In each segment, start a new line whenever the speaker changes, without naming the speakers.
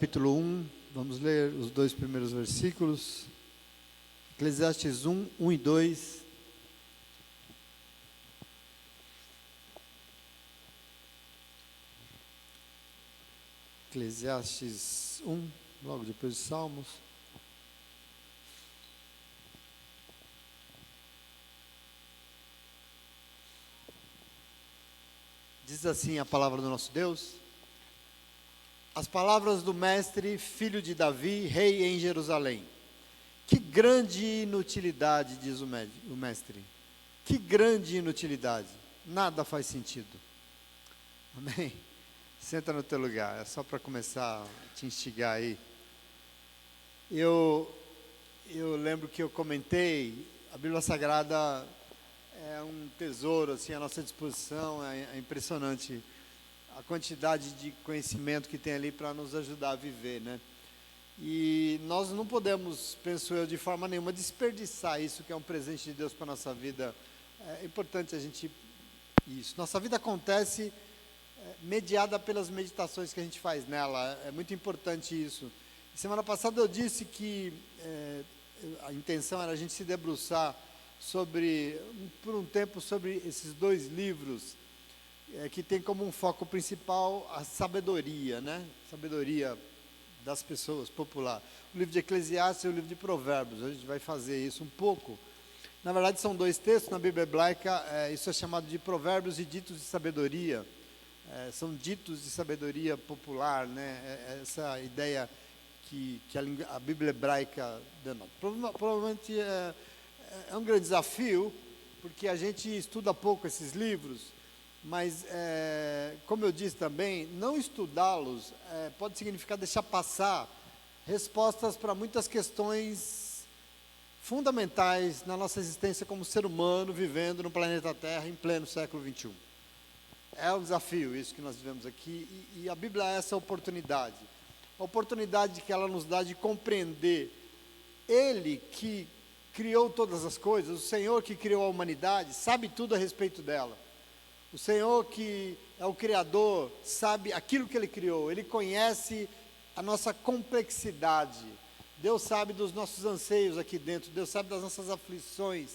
Capítulo 1, vamos ler os dois primeiros versículos. Eclesiastes 1, 1 e 2. Eclesiastes 1, logo depois de Salmos. Diz assim a palavra do nosso Deus: as palavras do mestre, filho de Davi, rei em Jerusalém. Que grande inutilidade, diz o mestre. Que grande inutilidade. Nada faz sentido. Amém? Senta no teu lugar, é só para começar a te instigar aí. Eu lembro que eu comentei, a Bíblia Sagrada é um tesouro assim, à nossa disposição, é impressionante a quantidade de conhecimento que tem ali para nos ajudar a viver, né? E nós não podemos, penso eu, de forma nenhuma desperdiçar isso que é um presente de Deus para a nossa vida. É importante a gente isso. Nossa vida acontece mediada pelas meditações que a gente faz nela. É muito importante isso. Semana passada eu disse que a intenção era a gente se debruçar por um tempo sobre esses dois livros que tem como um foco principal a sabedoria, né? Sabedoria das pessoas, popular. O livro de Eclesiastes e o livro de Provérbios. A gente vai fazer isso um pouco. Na verdade, são dois textos na Bíblia hebraica. Isso é chamado de provérbios e ditos de sabedoria. São ditos de sabedoria popular, né? Essa ideia que a Bíblia hebraica denota. Provavelmente é um grande desafio, porque a gente estuda pouco esses livros, mas, como eu disse também, não estudá-los pode significar deixar passar respostas para muitas questões fundamentais na nossa existência como ser humano, vivendo no planeta Terra em pleno século XXI. É um desafio isso que nós vivemos aqui, e a Bíblia é essa oportunidade. A oportunidade que ela nos dá de compreender Ele que criou todas as coisas, o Senhor que criou a humanidade, sabe tudo a respeito dela. O Senhor que é o Criador, sabe aquilo que Ele criou, Ele conhece a nossa complexidade. Deus sabe dos nossos anseios aqui dentro, Deus sabe das nossas aflições.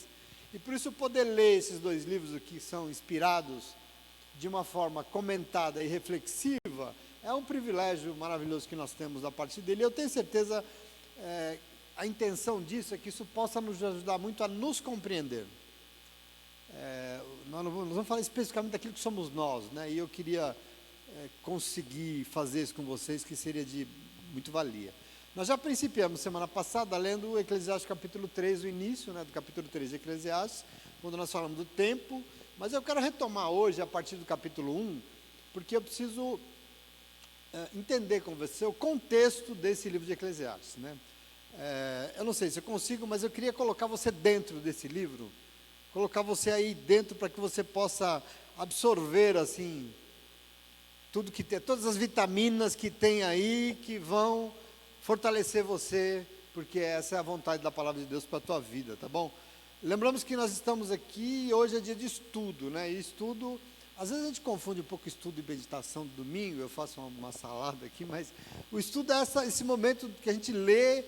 E por isso poder ler esses dois livros aqui, que são inspirados de uma forma comentada e reflexiva, é um privilégio maravilhoso que nós temos da parte dele. Eu tenho certeza, a intenção disso é que isso possa nos ajudar muito a nos compreender. Nós vamos falar especificamente daquilo que somos nós, né? E eu queria conseguir fazer isso com vocês, que seria de muito valia. Nós já principiamos semana passada lendo o Eclesiastes capítulo 3, o início, né, do capítulo 3 de Eclesiastes, quando nós falamos do tempo, mas eu quero retomar hoje a partir do capítulo 1, porque eu preciso entender com você o contexto desse livro de Eclesiastes, né? Eu não sei se eu consigo, mas eu queria colocar você dentro desse livro, colocar você aí dentro para que você possa absorver assim tudo que tem, todas as vitaminas que tem aí, que vão fortalecer você, porque essa é a vontade da palavra de Deus para a tua vida, tá bom? Lembramos que nós estamos aqui, hoje é dia de estudo, né? E estudo, às vezes a gente confunde um pouco estudo e meditação do domingo, eu faço uma salada aqui, mas o estudo é esse momento que a gente lê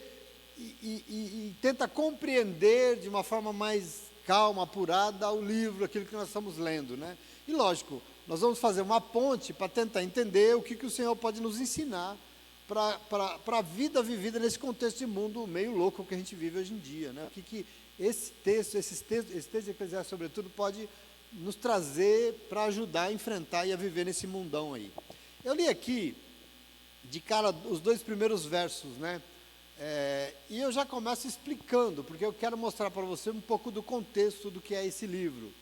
e tenta compreender de uma forma mais calma, apurada, o livro, aquilo que nós estamos lendo, né? E lógico, nós vamos fazer uma ponte para tentar entender o que o Senhor pode nos ensinar para a vida vivida nesse contexto de mundo meio louco que a gente vive hoje em dia, né? O que esse texto de Eclesiastes, sobretudo, pode nos trazer para ajudar a enfrentar e a viver nesse mundão aí. Eu li aqui, de cara, os dois primeiros versos, né? E eu já começo explicando, porque eu quero mostrar para você um pouco do contexto do que é esse livro,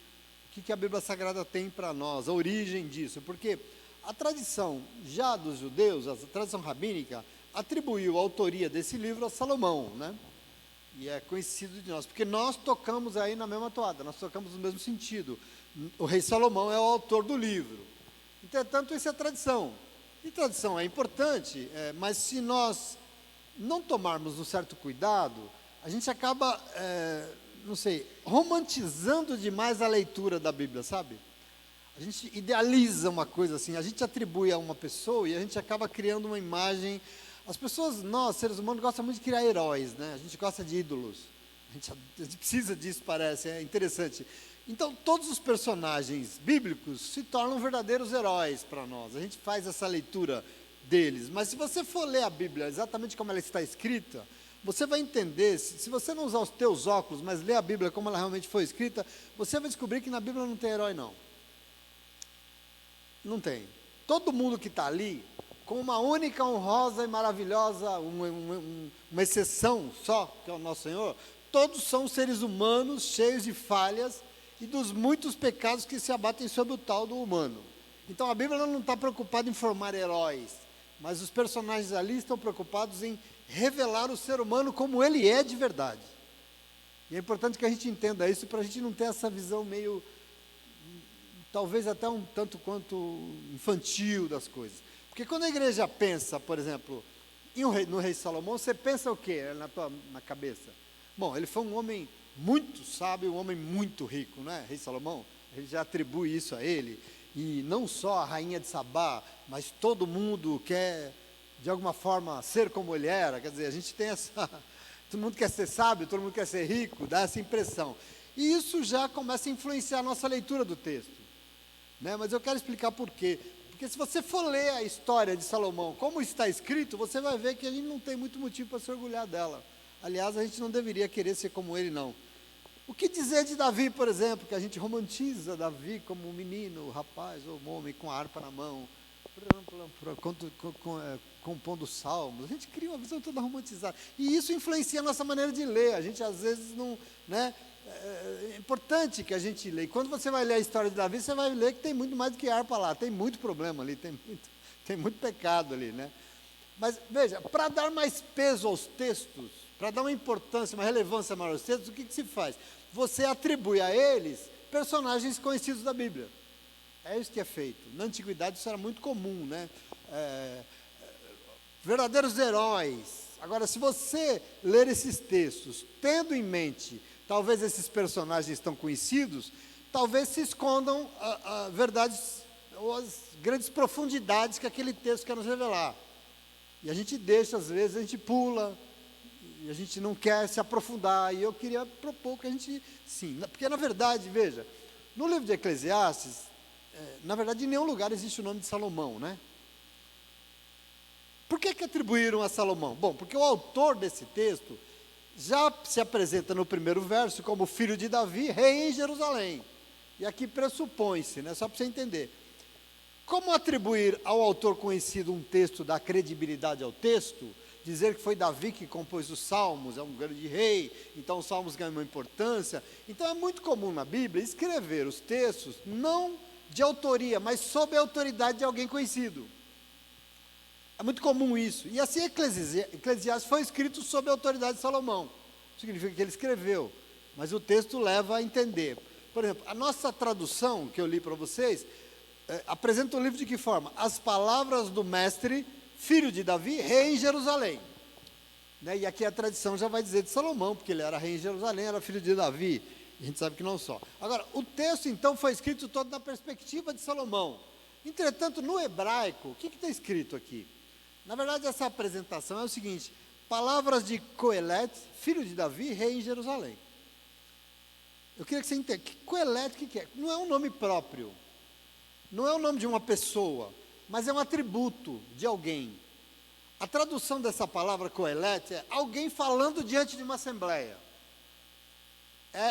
o que a Bíblia Sagrada tem para nós, a origem disso, porque a tradição já dos judeus, a tradição rabínica, atribuiu a autoria desse livro a Salomão, né? E é conhecido de nós, porque nós tocamos aí na mesma toada, nós tocamos no mesmo sentido. O rei Salomão é o autor do livro. Entretanto, isso é tradição. E tradição é importante, mas se nós não tomarmos um certo cuidado, a gente acaba, romantizando demais a leitura da Bíblia, sabe? A gente idealiza uma coisa assim, a gente atribui a uma pessoa e a gente acaba criando uma imagem As pessoas, nós, seres humanos, gostamos muito de criar heróis, né? A gente gosta de ídolos. A gente precisa disso, parece, é interessante. Então, todos os personagens bíblicos se tornam verdadeiros heróis para nós. A gente faz essa leitura deles. Mas se você for ler a Bíblia exatamente como ela está escrita, você vai entender, se você não usar os teus óculos, mas ler a Bíblia como ela realmente foi escrita, você vai descobrir que na Bíblia não tem herói, não. Não tem. Todo mundo que está ali, com uma única, honrosa e maravilhosa, uma exceção só, que é o nosso Senhor, todos são seres humanos cheios de falhas e dos muitos pecados que se abatem sobre o tal do humano. Então a Bíblia não está preocupada em formar heróis, mas os personagens ali estão preocupados em revelar o ser humano como ele é de verdade. E é importante que a gente entenda isso para a gente não ter essa visão meio, talvez até um tanto quanto infantil das coisas. Porque quando a igreja pensa, por exemplo, no rei Salomão, você pensa o quê na cabeça? Bom, ele foi um homem muito sábio, um homem muito rico, não é? Rei Salomão, a gente já atribui isso a ele. E não só a rainha de Sabá, mas todo mundo quer, de alguma forma, ser como ele era. Quer dizer, a gente tem essa... Todo mundo quer ser sábio, todo mundo quer ser rico, dá essa impressão. E isso já começa a influenciar a nossa leitura do texto, né? Mas eu quero explicar por quê. Porque se você for ler a história de Salomão, como está escrito, você vai ver que a gente não tem muito motivo para se orgulhar dela. Aliás, a gente não deveria querer ser como ele, não. O que dizer de Davi, por exemplo, que a gente romantiza Davi como um menino, um rapaz, ou um homem com a harpa na mão, compondo salmos. A gente cria uma visão toda romantizada. E isso influencia a nossa maneira de ler. A gente, às vezes, não... né? É importante que a gente leia. E quando você vai ler a história de Davi, você vai ler que tem muito mais do que harpa lá. Tem muito problema ali, tem muito pecado ali, né? Mas, veja, para dar mais peso aos textos, para dar uma importância, uma relevância maior aos textos, o que se faz? Você atribui a eles personagens conhecidos da Bíblia. É isso que é feito. Na antiguidade isso era muito comum, né? Verdadeiros heróis. Agora, se você ler esses textos, tendo em mente, talvez esses personagens estão conhecidos, talvez se escondam verdades ou as grandes profundidades que aquele texto quer nos revelar. E a gente deixa, às vezes, a gente pula, e a gente não quer se aprofundar. E eu queria propor que a gente, sim, porque na verdade, veja, no livro de Eclesiastes, na verdade, em nenhum lugar existe o nome de Salomão, né? Por que atribuíram a Salomão? Bom, porque o autor desse texto já se apresenta no primeiro verso como filho de Davi, rei em Jerusalém. E aqui pressupõe-se, né, só para você entender. Como atribuir ao autor conhecido um texto, dar credibilidade ao texto, dizer que foi Davi que compôs os salmos, é um grande rei, então os salmos ganham uma importância. Então é muito comum na Bíblia escrever os textos, não de autoria, mas sob a autoridade de alguém conhecido. É muito comum isso. E assim Eclesiastes foi escrito sob a autoridade de Salomão. Significa que ele escreveu, mas o texto leva a entender. Por exemplo, a nossa tradução, que eu li para vocês, apresenta o livro de que forma? As palavras do mestre, filho de Davi, rei em Jerusalém. Né? E aqui a tradição já vai dizer de Salomão, porque ele era rei em Jerusalém, era filho de Davi. E a gente sabe que não só. Agora, o texto então foi escrito todo na perspectiva de Salomão. Entretanto, no hebraico, o que está escrito aqui? Na verdade, essa apresentação é o seguinte: palavras de Coelet, filho de Davi, rei em Jerusalém. Eu queria que você entenda, Coelet, o que é? Não é um nome próprio, não é o nome de uma pessoa, mas é um atributo de alguém. A tradução dessa palavra Coelet é alguém falando diante de uma assembleia.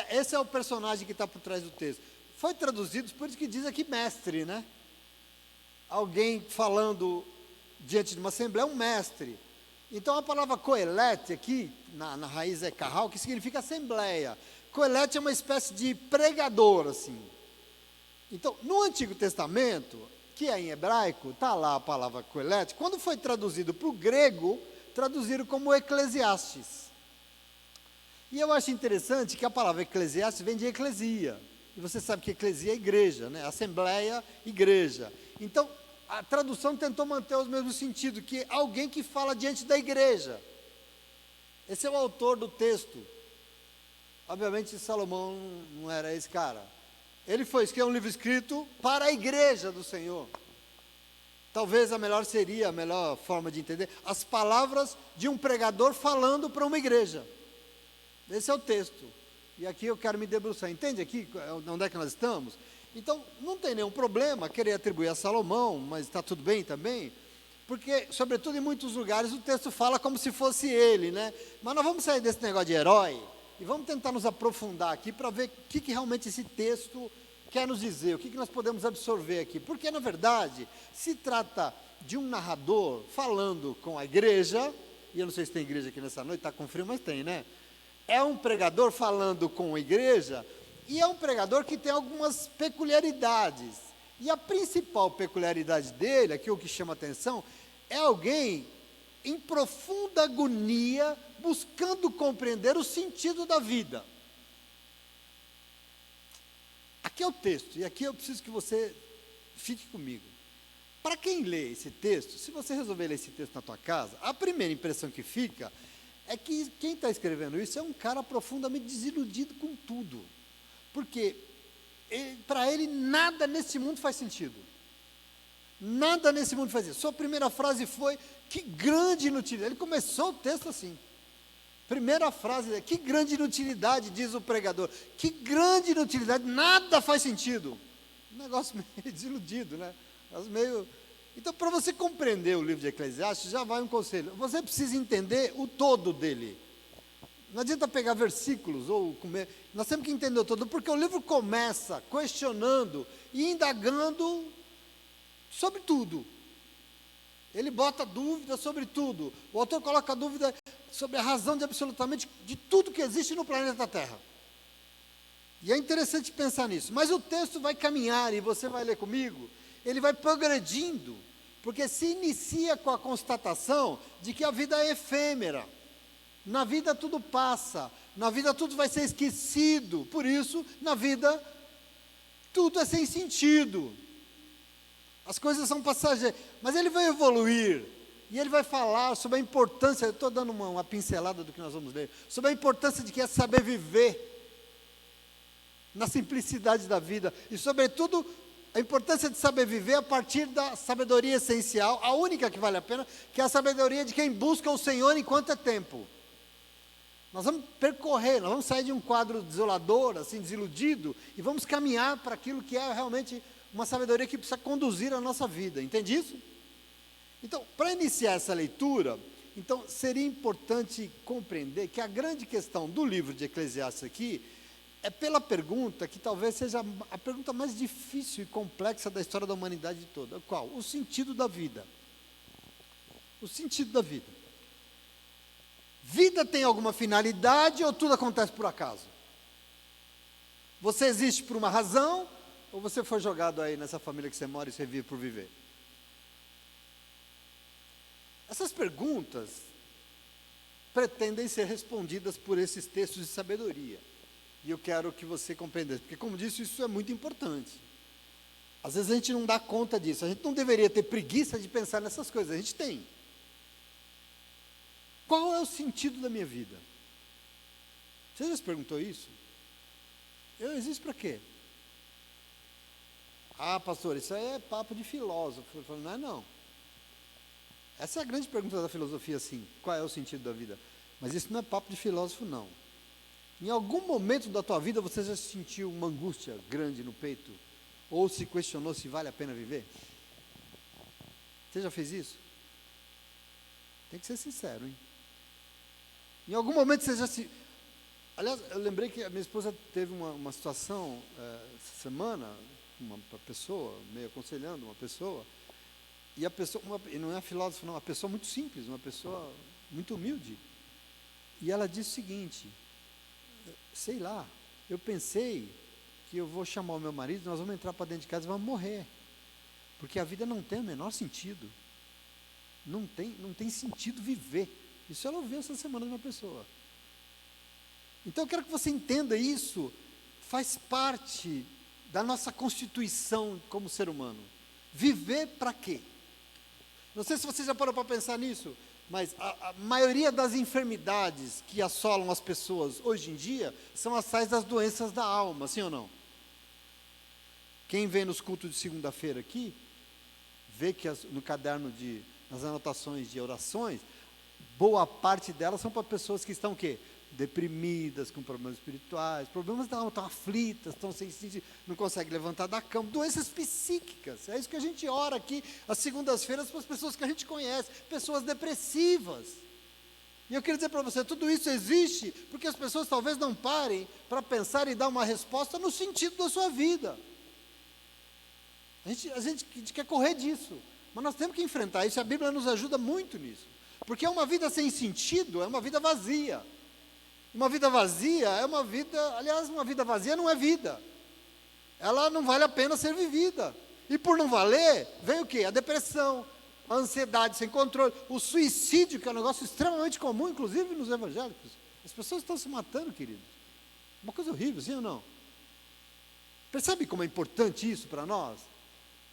Esse é o personagem que está por trás do texto. Foi traduzido, por isso que diz aqui mestre, né? Alguém falando diante de uma assembleia é um mestre. Então a palavra Coelet aqui, na raiz é carral, que significa assembleia. Coelet é uma espécie de pregador, assim. Então, no Antigo Testamento, que é em hebraico, está lá a palavra Coelet. Quando foi traduzido para o grego, traduziram como Eclesiastes. E eu acho interessante que a palavra Eclesiastes vem de eclesia. E você sabe que eclesia é igreja, né? Assembleia, igreja. Então, a tradução tentou manter o mesmo sentido, que é alguém que fala diante da igreja. Esse é o autor do texto. Obviamente, Salomão não era esse cara. Ele foi escrever um livro escrito para a igreja do Senhor. talvez a melhor forma de entender, as palavras de um pregador falando para uma igreja. Esse é o texto. E aqui eu quero me debruçar. Entende aqui onde é que nós estamos? Então, não tem nenhum problema querer atribuir a Salomão, mas está tudo bem também, porque, sobretudo em muitos lugares, o texto fala como se fosse ele, né? Mas nós vamos sair desse negócio de herói e vamos tentar nos aprofundar aqui para ver o que realmente esse texto quer nos dizer, o que nós podemos absorver aqui. Porque, na verdade, se trata de um narrador falando com a igreja, e eu não sei se tem igreja aqui nessa noite, está com frio, mas tem, né? É um pregador falando com a igreja, e é um pregador que tem algumas peculiaridades. E a principal peculiaridade dele, aqui o que chama atenção, é alguém em profunda agonia, buscando compreender o sentido da vida. Aqui é o texto, e aqui eu preciso que você fique comigo. Para quem lê esse texto, se você resolver ler esse texto na tua casa, a primeira impressão que fica é que quem está escrevendo isso é um cara profundamente desiludido com tudo. Porque para ele nada nesse mundo faz sentido. Nada nesse mundo faz isso. Sua primeira frase foi, que grande inutilidade. Ele começou o texto assim. Primeira frase, que grande inutilidade, diz o pregador. Que grande inutilidade, nada faz sentido. Um negócio meio desiludido, né? Meio... Então, para você compreender o livro de Eclesiastes, já vai um conselho. Você precisa entender o todo dele. Não adianta pegar versículos ou comer. Nós temos que entender o todo, porque o livro começa questionando e indagando sobre tudo. Ele bota dúvida sobre tudo. O autor coloca dúvida sobre a razão de absolutamente de tudo que existe no planeta Terra. E é interessante pensar nisso. Mas o texto vai caminhar, e você vai ler comigo, ele vai progredindo, porque se inicia com a constatação de que a vida é efêmera. Na vida tudo passa, na vida tudo vai ser esquecido, por isso, na vida, tudo é sem sentido. As coisas são passageiras, mas ele vai evoluir, e ele vai falar sobre a importância, eu estou dando uma pincelada do que nós vamos ler, sobre a importância de que é saber viver, na simplicidade da vida, e sobretudo, a importância de saber viver a partir da sabedoria essencial, a única que vale a pena, que é a sabedoria de quem busca o Senhor enquanto é tempo. Nós vamos percorrer, nós vamos sair de um quadro desolador, assim, desiludido, e vamos caminhar para aquilo que é realmente uma sabedoria que precisa conduzir a nossa vida, entende isso? Então, para iniciar essa leitura, então, seria importante compreender que a grande questão do livro de Eclesiastes aqui, é pela pergunta que talvez seja a pergunta mais difícil e complexa da história da humanidade toda. Qual? O sentido da vida. O sentido da vida. Vida tem alguma finalidade ou tudo acontece por acaso? Você existe por uma razão ou você foi jogado aí nessa família que você mora e você vive por viver? Essas perguntas pretendem ser respondidas por esses textos de sabedoria. E eu quero que você compreenda, porque como disse, isso é muito importante. Às vezes a gente não dá conta disso, a gente não deveria ter preguiça de pensar nessas coisas, a gente tem. Qual é o sentido da minha vida? Você já se perguntou isso? Eu existo para quê? Ah, pastor, isso aí é papo de filósofo. Eu falo, não é não. Essa é a grande pergunta da filosofia, sim. Qual é o sentido da vida? Mas isso não é papo de filósofo, não. Em algum momento da tua vida você já sentiu uma angústia grande no peito? Ou se questionou se vale a pena viver? Você já fez isso? Tem que ser sincero, hein? Em algum momento você já se... Aliás, eu lembrei que a minha esposa teve uma situação essa semana, uma pessoa, meio aconselhando uma pessoa, e a pessoa, e não é filósofo não, uma pessoa muito simples, uma pessoa muito humilde, e ela disse o seguinte, sei lá, eu pensei que eu vou chamar o meu marido, nós vamos entrar para dentro de casa e vamos morrer, porque a vida não tem o menor sentido, não tem sentido viver. Isso ela ouviu essa semana de uma pessoa. Então eu quero que você entenda isso, faz parte da nossa constituição como ser humano. Viver para quê? Não sei se você já parou para pensar nisso, mas a maioria das enfermidades que assolam as pessoas hoje em dia são as tais das doenças da alma, sim ou não? Quem vem nos cultos de segunda-feira aqui, vê que no caderno nas anotações de orações, boa parte delas são para pessoas que estão o quê? Deprimidas, com problemas espirituais, problemas da alma, estão aflitas, estão sem sentido, não conseguem levantar da cama, doenças psíquicas. É isso que a gente ora aqui, às segundas-feiras, para as pessoas que a gente conhece, pessoas depressivas. E eu quero dizer para você, tudo isso existe porque as pessoas talvez não parem para pensar e dar uma resposta no sentido da sua vida. A gente quer correr disso, mas nós temos que enfrentar isso, a Bíblia nos ajuda muito nisso. Porque uma vida sem sentido é uma vida vazia. Uma vida vazia é uma vida, aliás, uma vida vazia não é vida. Ela não vale a pena ser vivida. E por não valer, vem o quê? A depressão, a ansiedade sem controle, o suicídio, que é um negócio extremamente comum, inclusive nos evangélicos. As pessoas estão se matando, queridos. Uma coisa horrível, sim ou não? Percebe como é importante isso para nós?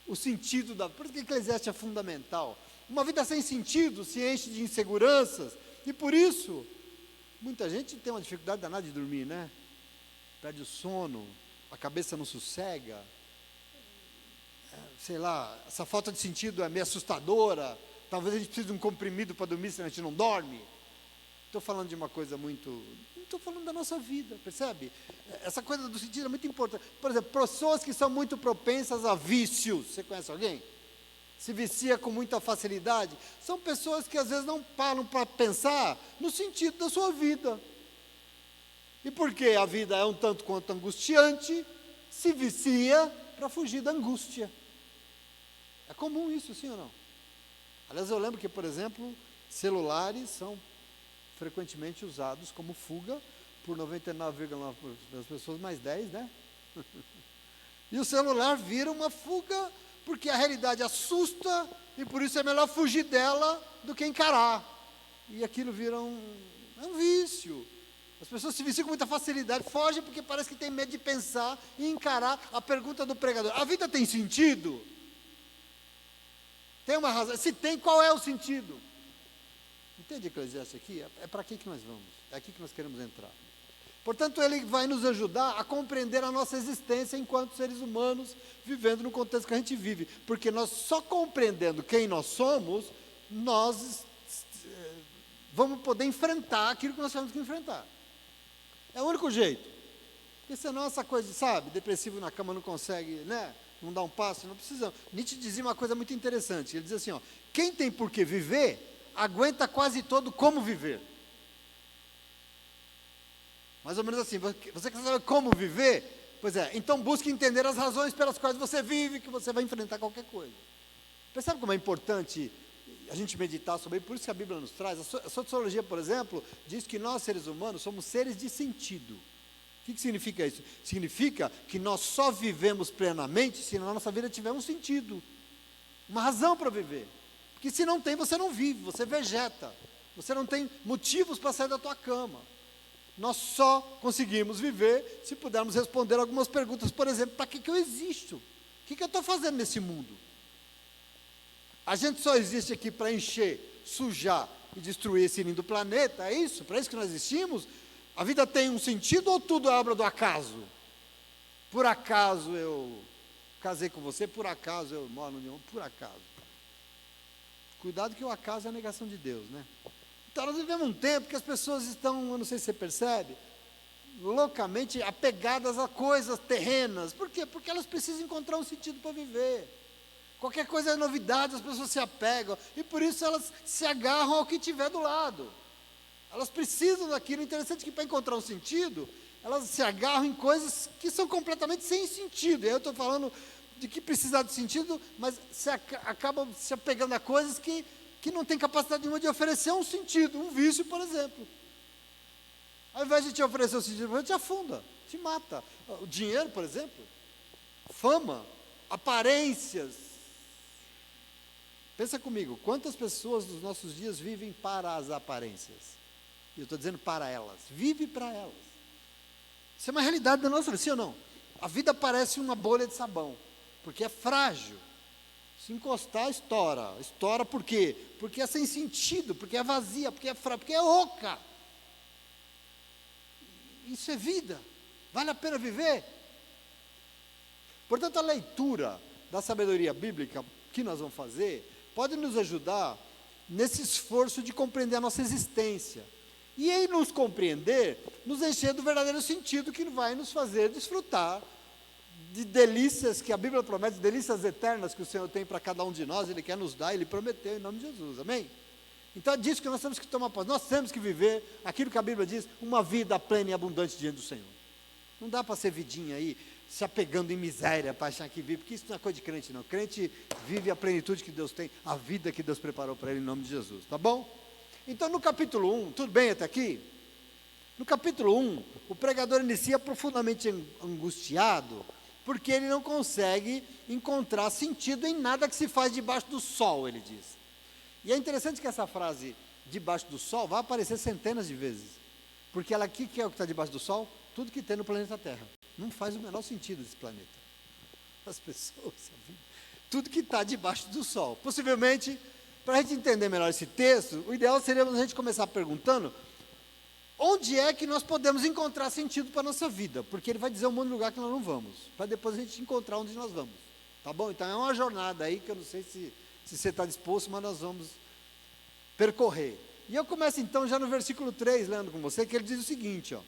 O sentido por isso que Eclesiastes é fundamental. Uma vida sem sentido se enche de inseguranças, e por isso, muita gente tem uma dificuldade danada de dormir, né? Perde o sono, a cabeça não sossega, sei lá, essa falta de sentido é meio assustadora, talvez a gente precise de um comprimido para dormir, senão a gente não dorme. Estou falando de uma coisa muito, não estou falando da nossa vida, percebe? Essa coisa do sentido é muito importante. Por exemplo, pessoas que são muito propensas a vícios, você conhece alguém? Se vicia com muita facilidade, são pessoas que às vezes não param para pensar no sentido da sua vida. E porque a vida é um tanto quanto angustiante, se vicia para fugir da angústia. É comum isso, sim ou não? Aliás, eu lembro que, por exemplo, celulares são frequentemente usados como fuga por 99,9% das pessoas, mais 10, né? E o celular vira uma fuga porque a realidade assusta e por isso é melhor fugir dela do que encarar. E aquilo vira um vício. As pessoas se viciam com muita facilidade, fogem porque parece que tem medo de pensar e encarar a pergunta do pregador. A vida tem sentido? Tem uma razão? Se tem, qual é o sentido? Entende Eclesiastes aqui? É para aqui que nós vamos, é aqui que nós queremos entrar. Portanto, ele vai nos ajudar a compreender a nossa existência enquanto seres humanos, vivendo no contexto que a gente vive. Porque nós só compreendendo quem nós somos, nós vamos poder enfrentar aquilo que nós temos que enfrentar. É o único jeito. Porque senão essa coisa, sabe, depressivo na cama não consegue, né? Não dá um passo, não precisa. Nietzsche dizia uma coisa muito interessante. Ele dizia assim, ó, quem tem por que viver, aguenta quase todo como viver. Mais ou menos assim, você quer saber como viver? Pois é, então busque entender as razões pelas quais você vive, que você vai enfrentar qualquer coisa. Percebe como é importante a gente meditar sobre isso? Por isso que a Bíblia nos traz. A sociologia, por exemplo, diz que nós, seres humanos, somos seres de sentido. O que significa isso? Significa que nós só vivemos plenamente se na nossa vida tiver um sentido, uma razão para viver. Porque se não tem, você não vive, você vegeta. Você não tem motivos para sair da tua cama. Nós só conseguimos viver se pudermos responder algumas perguntas. Por exemplo, para que eu existo? O que eu estou fazendo nesse mundo? A gente só existe aqui para encher, sujar e destruir esse lindo planeta, é isso? Para isso que nós existimos? A vida tem um sentido ou tudo é obra do acaso? Por acaso eu casei com você, por acaso eu moro no União, por acaso. Cuidado que o acaso é a negação de Deus, né? Então nós vivemos um tempo que as pessoas estão, eu não sei se você percebe, loucamente apegadas a coisas terrenas. Por quê? Porque elas precisam encontrar um sentido para viver. Qualquer coisa é novidade, as pessoas se apegam, e por isso elas se agarram ao que tiver do lado. Elas precisam daquilo. Interessante que para encontrar um sentido, elas se agarram em coisas que são completamente sem sentido. E aí eu estou falando de que precisar de sentido, mas acabam se apegando a coisas que não tem capacidade nenhuma de oferecer um sentido, um vício, por exemplo. Ao invés de te oferecer um sentido, te afunda, te mata. O dinheiro, por exemplo, fama, aparências. Pensa comigo, quantas pessoas dos nossos dias vivem para as aparências? E eu estou dizendo para elas, vive para elas. Isso é uma realidade da nossa vida, sim ou não? A vida parece uma bolha de sabão, porque é frágil. Se encostar, estoura. Estoura por quê? Porque é sem sentido, porque é vazia, porque é fraca, porque é oca. Isso é vida. Vale a pena viver? Portanto, a leitura da sabedoria bíblica que nós vamos fazer pode nos ajudar nesse esforço de compreender a nossa existência. E em nos compreender, nos encher do verdadeiro sentido que vai nos fazer desfrutar de delícias que a Bíblia promete, delícias eternas que o Senhor tem para cada um de nós, Ele quer nos dar, Ele prometeu em nome de Jesus, amém? Então é disso que nós temos que tomar posse, nós temos que viver aquilo que a Bíblia diz, uma vida plena e abundante diante do Senhor. Não dá para ser vidinha aí, se apegando em miséria, para achar que vive, porque isso não é coisa de crente não, crente vive a plenitude que Deus tem, a vida que Deus preparou para ele em nome de Jesus, tá bom? Então no capítulo 1, tudo bem até aqui? No capítulo 1, o pregador inicia profundamente angustiado, porque ele não consegue encontrar sentido em nada que se faz debaixo do sol, ele diz. E é interessante que essa frase, debaixo do sol, vai aparecer centenas de vezes, porque ela aqui, que é o que está debaixo do sol? Tudo que tem no planeta Terra. Não faz o menor sentido esse planeta. As pessoas, tudo que está debaixo do sol. Possivelmente, para a gente entender melhor esse texto, o ideal seria a gente começar perguntando onde é que nós podemos encontrar sentido para a nossa vida, porque ele vai dizer um monte de lugar que nós não vamos, para depois a gente encontrar onde nós vamos, tá bom? Então é uma jornada aí que eu não sei se você está disposto, mas nós vamos percorrer. E eu começo então já no versículo 3, lendo com você, que ele diz o seguinte, ó: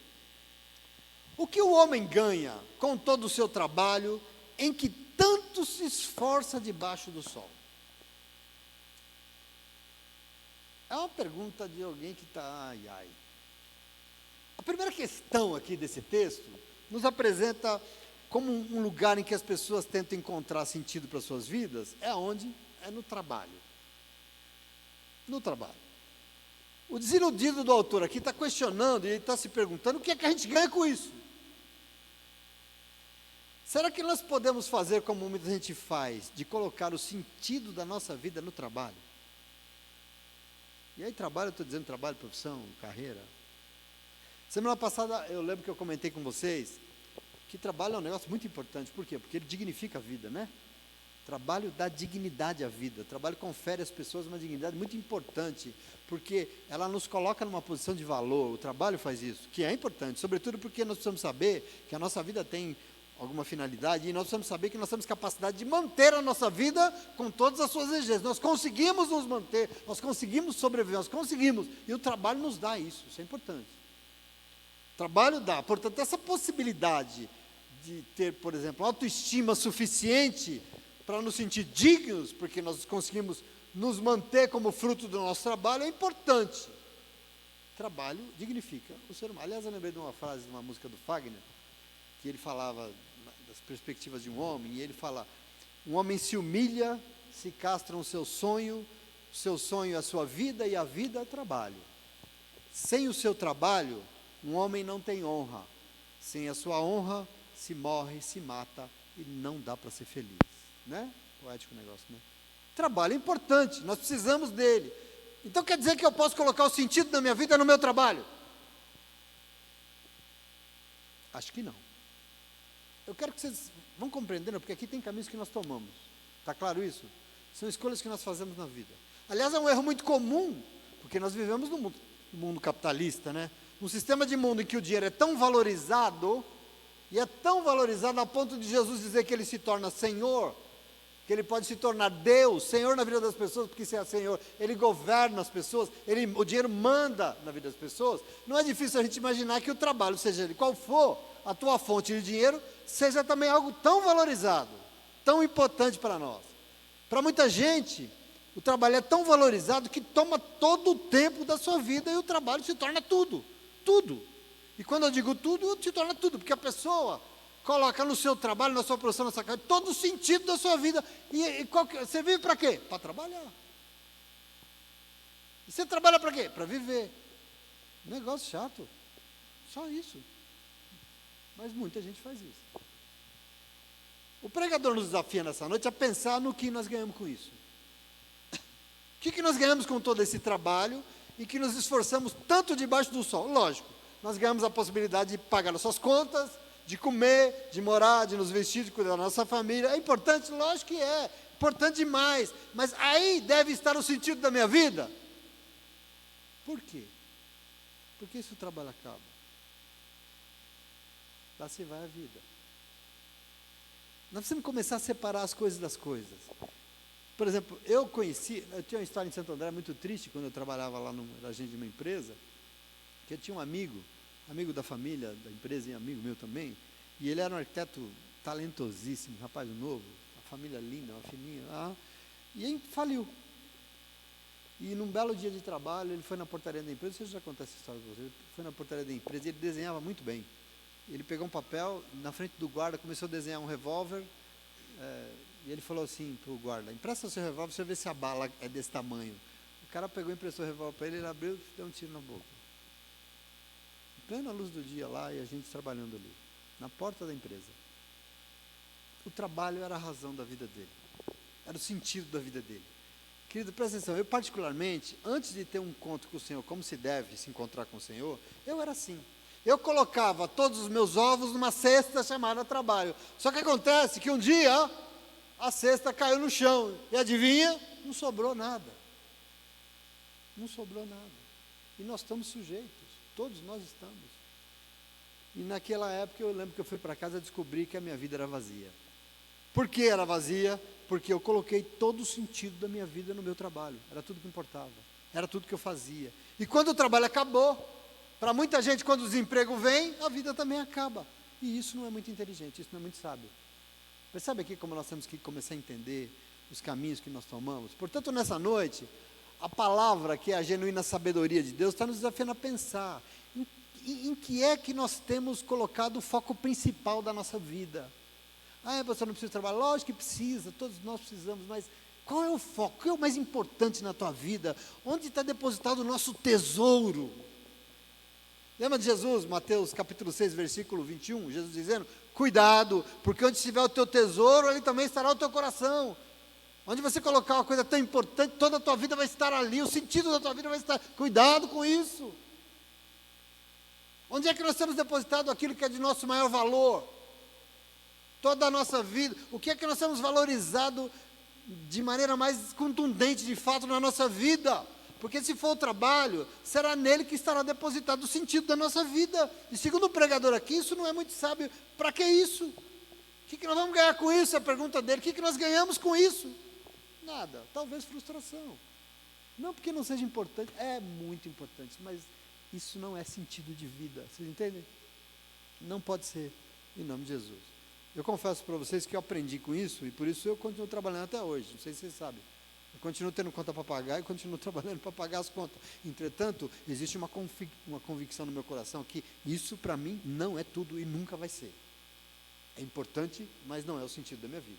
o que o homem ganha com todo o seu trabalho, em que tanto se esforça debaixo do sol? É uma pergunta de alguém que está, ai, ai. A primeira questão aqui desse texto nos apresenta como um lugar em que as pessoas tentam encontrar sentido para as suas vidas, é onde? É no trabalho. No trabalho. O desiludido do autor aqui está questionando, e ele está se perguntando, o que é que a gente ganha com isso? Será que nós podemos fazer como muita gente faz, de colocar o sentido da nossa vida no trabalho? E aí trabalho, eu estou dizendo trabalho, profissão, carreira. Semana passada eu lembro que eu comentei com vocês que trabalho é um negócio muito importante. Por quê? Porque ele dignifica a vida, né? Trabalho dá dignidade à vida. Trabalho confere às pessoas uma dignidade muito importante, porque ela nos coloca numa posição de valor. O trabalho faz isso, que é importante, sobretudo porque nós precisamos saber que a nossa vida tem alguma finalidade, e nós precisamos saber que nós temos capacidade de manter a nossa vida com todas as suas exigências. Nós conseguimos nos manter, nós conseguimos sobreviver, nós conseguimos, e o trabalho nos dá isso é importante. O trabalho dá, portanto, essa possibilidade de ter, por exemplo, autoestima suficiente para nos sentir dignos, porque nós conseguimos nos manter como fruto do nosso trabalho, é importante. Trabalho dignifica o ser humano. Aliás, eu lembrei de uma frase de uma música do Fagner, que ele falava das perspectivas de um homem, e ele fala: um homem se humilha, se castra o seu sonho é a sua vida, e a vida é trabalho. Sem o seu trabalho, um homem não tem honra. Sem a sua honra, se morre, se mata, e não dá para ser feliz. Né? Poético o negócio, né? Trabalho é importante, nós precisamos dele. Então quer dizer que eu posso colocar o sentido da minha vida no meu trabalho? Acho que não. Eu quero que vocês vão compreendendo, porque aqui tem caminhos que nós tomamos. Está claro isso? São escolhas que nós fazemos na vida. Aliás, é um erro muito comum, porque nós vivemos no mundo capitalista, né? Um sistema de mundo em que o dinheiro é tão valorizado, e é tão valorizado a ponto de Jesus dizer que ele se torna Senhor, que ele pode se tornar Deus, Senhor na vida das pessoas, porque se é Senhor, ele governa as pessoas, o dinheiro manda na vida das pessoas. Não é difícil a gente imaginar que o trabalho, seja ele qual for, a tua fonte de dinheiro, seja também algo tão valorizado, tão importante para nós. Para muita gente, o trabalho é tão valorizado que toma todo o tempo da sua vida, e o trabalho se torna tudo, tudo. E quando eu digo tudo, se torna tudo, porque a pessoa coloca no seu trabalho, na sua profissão, na sua carreira, todo o sentido da sua vida. Você vive para quê? Para trabalhar. E você trabalha para quê? Para viver. Negócio chato. Só isso. Mas muita gente faz isso. O pregador nos desafia nessa noite a pensar no que nós ganhamos com isso. O que nós ganhamos com todo esse trabalho e que nos esforçamos tanto debaixo do sol? Lógico, nós ganhamos a possibilidade de pagar nossas contas, de comer, de morar, de nos vestir, de cuidar da nossa família. É importante? Lógico que é. Importante demais. Mas aí deve estar o sentido da minha vida. Por quê? Porque se o trabalho acaba, lá se vai a vida. Nós precisamos começar a separar as coisas das coisas. Por exemplo, eu tinha uma história em Santo André muito triste, quando eu trabalhava lá no agente de uma empresa, que eu tinha um amigo da família da empresa e amigo meu também, e ele era um arquiteto talentosíssimo, rapaz novo, uma família linda, uma filhinha, e aí faliu. E num belo dia de trabalho, ele foi na portaria da empresa, você já contou essa história para vocês, ele foi na portaria da empresa e ele desenhava muito bem. Ele pegou um papel, na frente do guarda, começou a desenhar um revólver, e ele falou assim para o guarda: empresta o seu revólver, você vê se a bala é desse tamanho. O cara pegou e emprestou o revólver para ele, ele abriu e deu um tiro na boca. Em plena luz do dia lá, e a gente trabalhando ali, na porta da empresa. O trabalho era a razão da vida dele, era o sentido da vida dele. Querido, presta atenção, eu particularmente, antes de ter um encontro com o Senhor, como se deve se encontrar com o Senhor, eu era assim. Eu colocava todos os meus ovos numa cesta chamada trabalho. Só que acontece que um dia a cesta caiu no chão. E adivinha? Não sobrou nada. Não sobrou nada. E nós estamos sujeitos. Todos nós estamos. E naquela época eu lembro que eu fui para casa e descobri que a minha vida era vazia. Por que era vazia? Porque eu coloquei todo o sentido da minha vida no meu trabalho. Era tudo que importava. Era tudo que eu fazia. E quando o trabalho acabou, para muita gente, quando o desemprego vem, a vida também acaba. E isso não é muito inteligente, isso não é muito sábio. Percebe aqui como nós temos que começar a entender os caminhos que nós tomamos? Portanto, nessa noite, a palavra, que é a genuína sabedoria de Deus, está nos desafiando a pensar em que é que nós temos colocado o foco principal da nossa vida. Você não precisa trabalhar? Lógico que precisa, todos nós precisamos, mas qual é o foco? O que é o mais importante na tua vida? Onde está depositado o nosso tesouro? Lembra de Jesus, Mateus capítulo 6, versículo 21, Jesus dizendo: cuidado, porque onde estiver o teu tesouro, ali também estará o teu coração. Onde você colocar uma coisa tão importante, toda a tua vida vai estar ali, o sentido da tua vida vai estar, cuidado com isso. Onde é que nós temos depositado aquilo que é de nosso maior valor? Toda a nossa vida, o que é que nós temos valorizado de maneira mais contundente, de fato, na nossa vida? Porque se for o trabalho, será nele que estará depositado o sentido da nossa vida. E segundo o pregador aqui, isso não é muito sábio. Para que isso? O que nós vamos ganhar com isso? É a pergunta dele. O que nós ganhamos com isso? Nada. Talvez frustração. Não porque não seja importante. É muito importante, mas isso não é sentido de vida. Vocês entendem? Não pode ser, em nome de Jesus. Eu confesso para vocês que eu aprendi com isso, e por isso eu continuo trabalhando até hoje. Não sei se vocês sabem. Eu continuo tendo conta para pagar e continuo trabalhando para pagar as contas. Entretanto, existe uma convicção no meu coração que isso para mim não é tudo e nunca vai ser. É importante, mas não é o sentido da minha vida.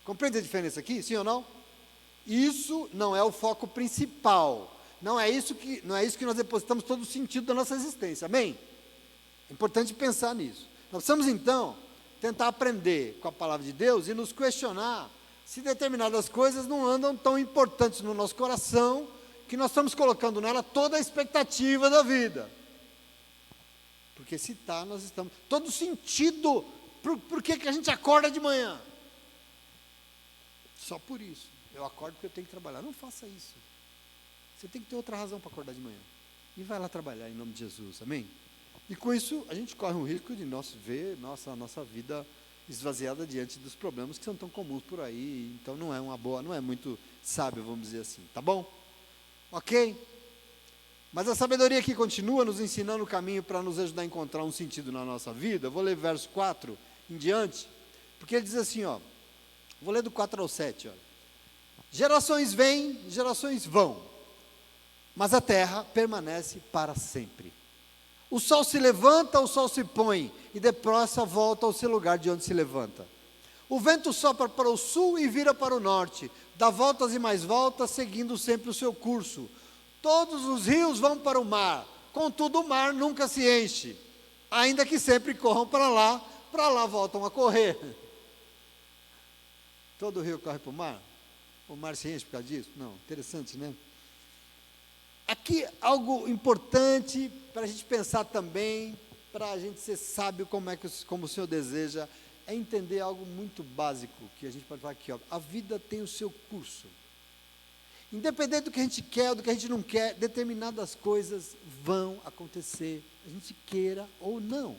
Compreende a diferença aqui? Sim ou não? Isso não é o foco principal. Não é isso que nós depositamos todo o sentido da nossa existência. Amém? É importante pensar nisso. Nós precisamos então tentar aprender com a palavra de Deus e nos questionar se determinadas coisas não andam tão importantes no nosso coração, que nós estamos colocando nela toda a expectativa da vida. Porque se está, nós estamos... Todo sentido, por que a gente acorda de manhã? Só por isso. Eu acordo porque eu tenho que trabalhar. Não faça isso. Você tem que ter outra razão para acordar de manhã. E vai lá trabalhar em nome de Jesus, amém? E com isso, a gente corre um risco de ver a nossa vida esvaziada diante dos problemas que são tão comuns por aí. Então não é uma boa, não é muito sábio, vamos dizer assim, tá bom? Ok? Mas a sabedoria aqui continua nos ensinando o caminho para nos ajudar a encontrar um sentido na nossa vida. Eu vou ler verso 4 em diante, porque ele diz assim, vou ler do 4 ao 7, gerações vêm, gerações vão, mas a terra permanece para sempre. O sol se levanta, o sol se põe, e depressa volta ao seu lugar de onde se levanta. O vento sopra para o sul e vira para o norte, dá voltas e mais voltas, seguindo sempre o seu curso. Todos os rios vão para o mar, contudo o mar nunca se enche, ainda que sempre corram para lá voltam a correr. Todo rio corre para o mar? O mar se enche por causa disso? Não, interessante, né? Aqui algo importante para a gente pensar também, para a gente ser sábio como o Senhor deseja, é entender algo muito básico, que a gente pode falar aqui, a vida tem o seu curso. Independente do que a gente quer ou do que a gente não quer, determinadas coisas vão acontecer, a gente queira ou não.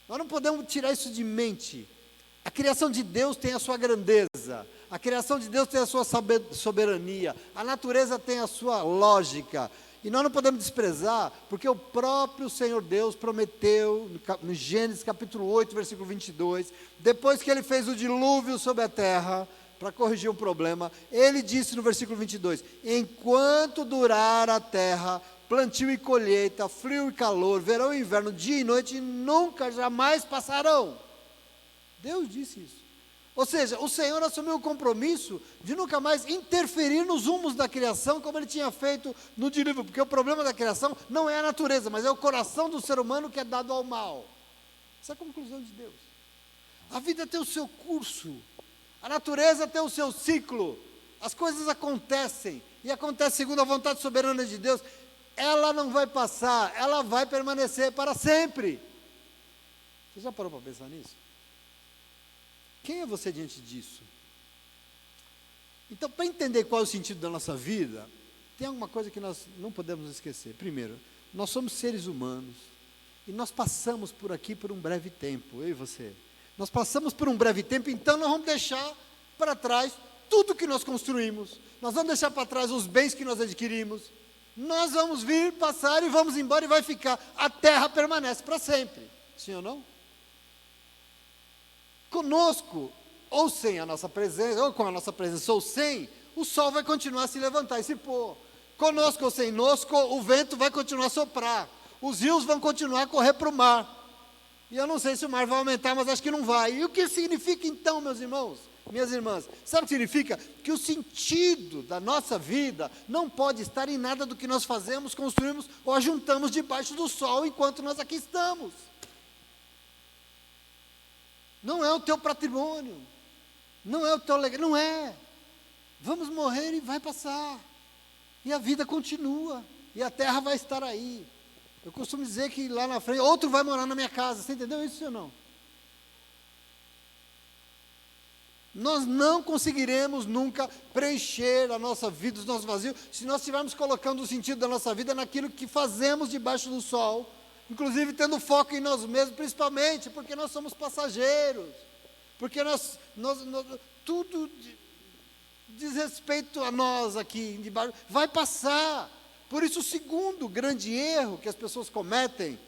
Nós não podemos tirar isso de mente. A criação de Deus tem a sua grandeza, A criação de Deus tem a sua soberania, a natureza tem a sua lógica, e nós não podemos desprezar, porque o próprio Senhor Deus prometeu, no Gênesis capítulo 8, versículo 22, depois que Ele fez o dilúvio sobre a terra, para corrigir um problema, Ele disse no versículo 22, enquanto durar a terra, plantio e colheita, frio e calor, verão e inverno, dia e noite, nunca, jamais passarão. Deus disse isso. Ou seja, o Senhor assumiu o compromisso de nunca mais interferir nos rumos da criação, como Ele tinha feito no dilúvio, porque o problema da criação não é a natureza, mas é o coração do ser humano que é dado ao mal. Essa é a conclusão de Deus. A vida tem o seu curso, a natureza tem o seu ciclo, as coisas acontecem, e acontece segundo a vontade soberana de Deus. Ela não vai passar, ela vai permanecer para sempre. Você já parou para pensar nisso? Quem é você diante disso? Então, para entender qual é o sentido da nossa vida, tem alguma coisa que nós não podemos esquecer. Primeiro, nós somos seres humanos, e nós passamos por aqui por um breve tempo, eu e você. Nós passamos por um breve tempo, então nós vamos deixar para trás tudo que nós construímos, nós vamos deixar para trás os bens que nós adquirimos, nós vamos vir, passar e vamos embora e vai ficar. A terra permanece para sempre, sim ou não? Conosco, ou sem a nossa presença, ou com a nossa presença, ou sem, o sol vai continuar a se levantar e se pôr. Conosco ou sem nosco, o vento vai continuar a soprar. Os rios vão continuar a correr para o mar. E eu não sei se o mar vai aumentar, mas acho que não vai. E o que significa então, meus irmãos, minhas irmãs? Sabe o que significa? Que o sentido da nossa vida não pode estar em nada do que nós fazemos, construímos ou ajuntamos debaixo do sol enquanto nós aqui estamos. Não é o teu patrimônio, não é o teu legado, não é. Vamos morrer e vai passar, e a vida continua, e a terra vai estar aí. Eu costumo dizer que lá na frente, outro vai morar na minha casa, você entendeu isso ou não? Nós não conseguiremos nunca preencher a nossa vida, os nossos vazios, se nós estivermos colocando o sentido da nossa vida naquilo que fazemos debaixo do sol, inclusive tendo foco em nós mesmos, principalmente porque nós somos passageiros, porque tudo diz respeito a nós aqui debaixo, vai passar. Por isso o segundo grande erro que as pessoas cometem,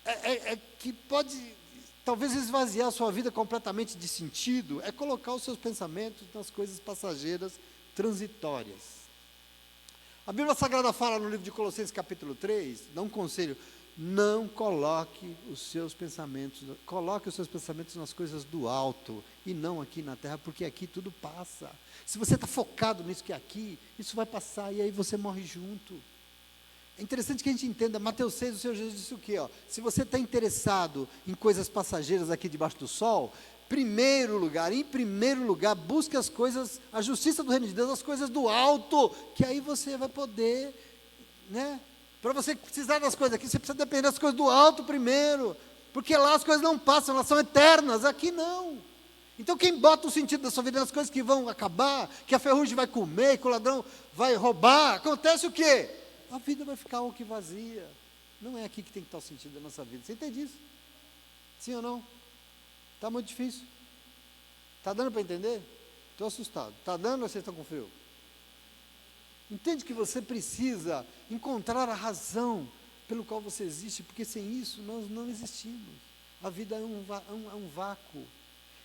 é que pode talvez esvaziar a sua vida completamente de sentido, é colocar os seus pensamentos nas coisas passageiras, transitórias. A Bíblia Sagrada fala no livro de Colossenses capítulo 3, dá um conselho: não coloque os seus pensamentos nas coisas do alto, e não aqui na terra, porque aqui tudo passa. Se você está focado nisso que é aqui, isso vai passar, e aí você morre junto. É interessante que a gente entenda, Mateus 6, o Senhor Jesus disse o quê? Se você está interessado em coisas passageiras aqui debaixo do sol, em primeiro lugar, busque as coisas, a justiça do reino de Deus, as coisas do alto, que aí você vai poder, para você precisar das coisas aqui, você precisa depender das coisas do alto primeiro, porque lá as coisas não passam, elas são eternas, aqui não. Então quem bota o sentido da sua vida nas coisas que vão acabar, que a ferrugem vai comer, que o ladrão vai roubar, acontece o quê? A vida vai ficar o que vazia. Não é aqui que tem que estar o sentido da nossa vida. Você entende isso? Sim ou não? Está muito difícil. Está dando para entender? Estou assustado. Está dando ou vocês estão com frio? Entende que você precisa encontrar a razão pelo qual você existe, porque sem isso nós não existimos. A vida é um vácuo.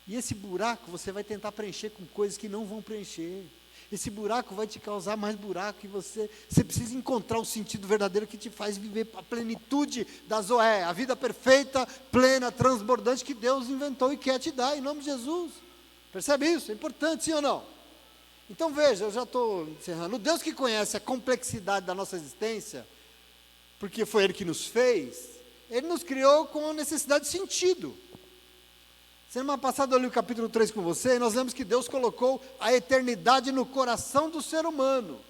E esse buraco você vai tentar preencher com coisas que não vão preencher. Esse buraco vai te causar mais buraco, e você precisa encontrar o sentido verdadeiro que te faz viver a plenitude da Zoé, a vida perfeita, plena, transbordante que Deus inventou e quer te dar, em nome de Jesus. Percebe isso? É importante, sim ou não? Então veja, eu já estou encerrando. O Deus que conhece a complexidade da nossa existência, porque foi Ele que nos fez, Ele nos criou com a necessidade de sentido. Semana passada eu li o capítulo 3 com você, e nós vemos que Deus colocou a eternidade no coração do ser humano.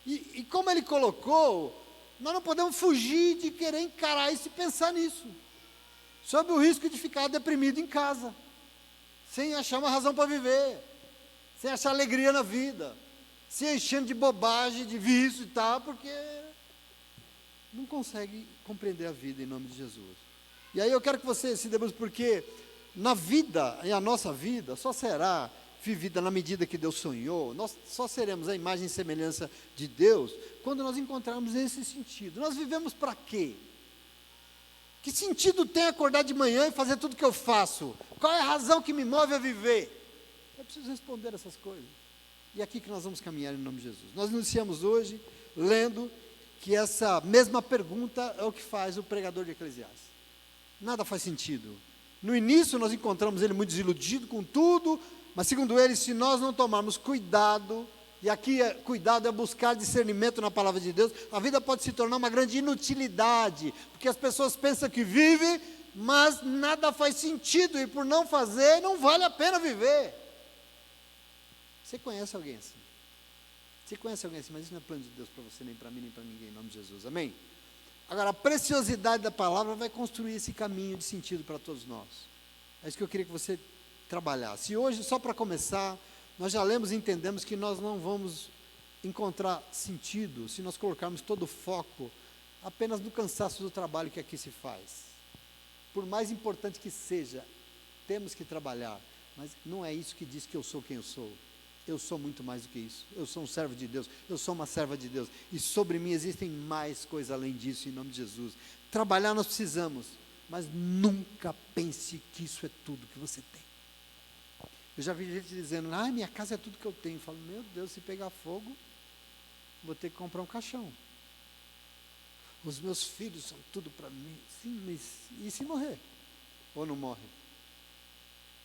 E como Ele colocou, nós não podemos fugir de querer encarar isso e pensar nisso, sob o risco de ficar deprimido em casa, sem achar uma razão para viver, sem achar alegria na vida, se enchendo de bobagem, de vício e tal, porque não consegue compreender a vida em nome de Jesus. E aí eu quero que você se debruce, porque na vida, e a nossa vida, só será vivida na medida que Deus sonhou, nós só seremos a imagem e semelhança de Deus quando nós encontrarmos esse sentido. Nós vivemos para quê? Que sentido tem acordar de manhã e fazer tudo que eu faço? Qual é a razão que me move a viver? Eu preciso responder essas coisas. E é aqui que nós vamos caminhar em nome de Jesus. Nós iniciamos hoje lendo que essa mesma pergunta é o que faz o pregador de Eclesiastes. Nada faz sentido. No início nós encontramos ele muito desiludido com tudo, mas segundo ele, se nós não tomarmos cuidado, e aqui cuidado é buscar discernimento na palavra de Deus, a vida pode se tornar uma grande inutilidade, porque as pessoas pensam que vivem, mas nada faz sentido, e por não fazer, não vale a pena viver. Você conhece alguém assim? Você conhece alguém assim, mas isso não é plano de Deus para você, nem para mim, nem para ninguém, em nome de Jesus, amém? Agora, a preciosidade da palavra vai construir esse caminho de sentido para todos nós. É isso que eu queria que você trabalhasse. E hoje, só para começar, nós já lemos e entendemos que nós não vamos encontrar sentido se nós colocarmos todo o foco apenas no cansaço do trabalho que aqui se faz. Por mais importante que seja, temos que trabalhar, mas não é isso que diz que eu sou quem eu sou. Eu sou muito mais do que isso. Eu sou um servo de Deus, eu sou uma serva de Deus, e sobre mim existem mais coisas além disso, em nome de Jesus. Trabalhar nós precisamos, mas nunca pense que isso é tudo que você tem. Eu já vi gente dizendo, minha casa é tudo que eu tenho. Eu falo, meu Deus, se pegar fogo, vou ter que comprar um caixão. Os meus filhos são tudo para mim. Sim, mas e se morrer? Ou não morre?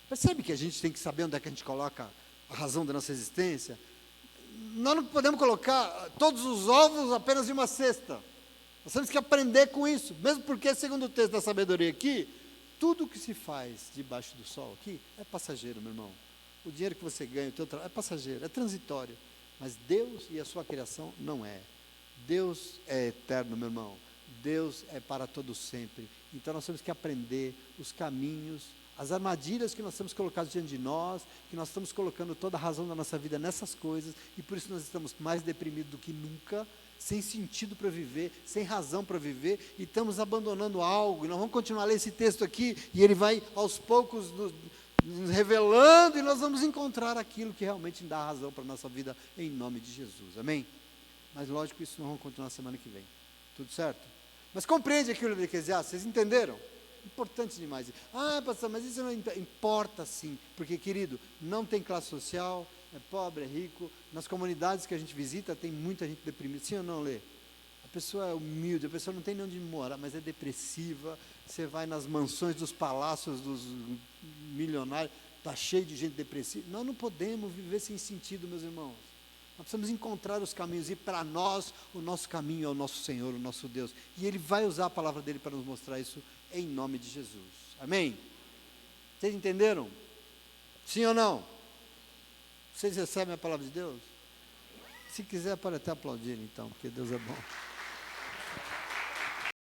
Percebe que a gente tem que saber onde é que a gente coloca a razão da nossa existência? Nós não podemos colocar todos os ovos apenas em uma cesta. Nós temos que aprender com isso. Mesmo porque, segundo o texto da sabedoria aqui, tudo que se faz debaixo do sol aqui é passageiro, meu irmão. O dinheiro que você ganha, o teu trabalho, é passageiro, é transitório. Mas Deus e a sua criação não é. Deus é eterno, meu irmão. Deus é para todo sempre. Então nós temos que aprender os caminhos, as armadilhas que nós temos colocado diante de nós, que nós estamos colocando toda a razão da nossa vida nessas coisas, e por isso nós estamos mais deprimidos do que nunca, sem sentido para viver, sem razão para viver, e estamos abandonando algo. E nós vamos continuar a ler esse texto aqui, e ele vai aos poucos nos revelando, e nós vamos encontrar aquilo que realmente dá razão para a nossa vida, em nome de Jesus, amém? Mas lógico, isso nós vamos continuar semana que vem, tudo certo? Mas compreende aquilo de Eclesiastes, vocês entenderam? Importante demais. Pastor, mas isso não importa sim, porque querido, não tem classe social, é pobre, é rico, nas comunidades que a gente visita tem muita gente deprimida, sim ou não, Lê? A pessoa é humilde, a pessoa não tem nem onde morar, mas é depressiva. Você vai nas mansões dos palácios dos milionários, está cheio de gente depressiva. Nós não podemos viver sem sentido, meus irmãos. Nós precisamos encontrar os caminhos, e para nós, o nosso caminho é o nosso Senhor, o nosso Deus. E Ele vai usar a palavra dEle para nos mostrar isso em nome de Jesus. Amém? Vocês entenderam? Sim ou não? Vocês recebem a palavra de Deus? Se quiser, pode até aplaudir então, porque Deus é bom.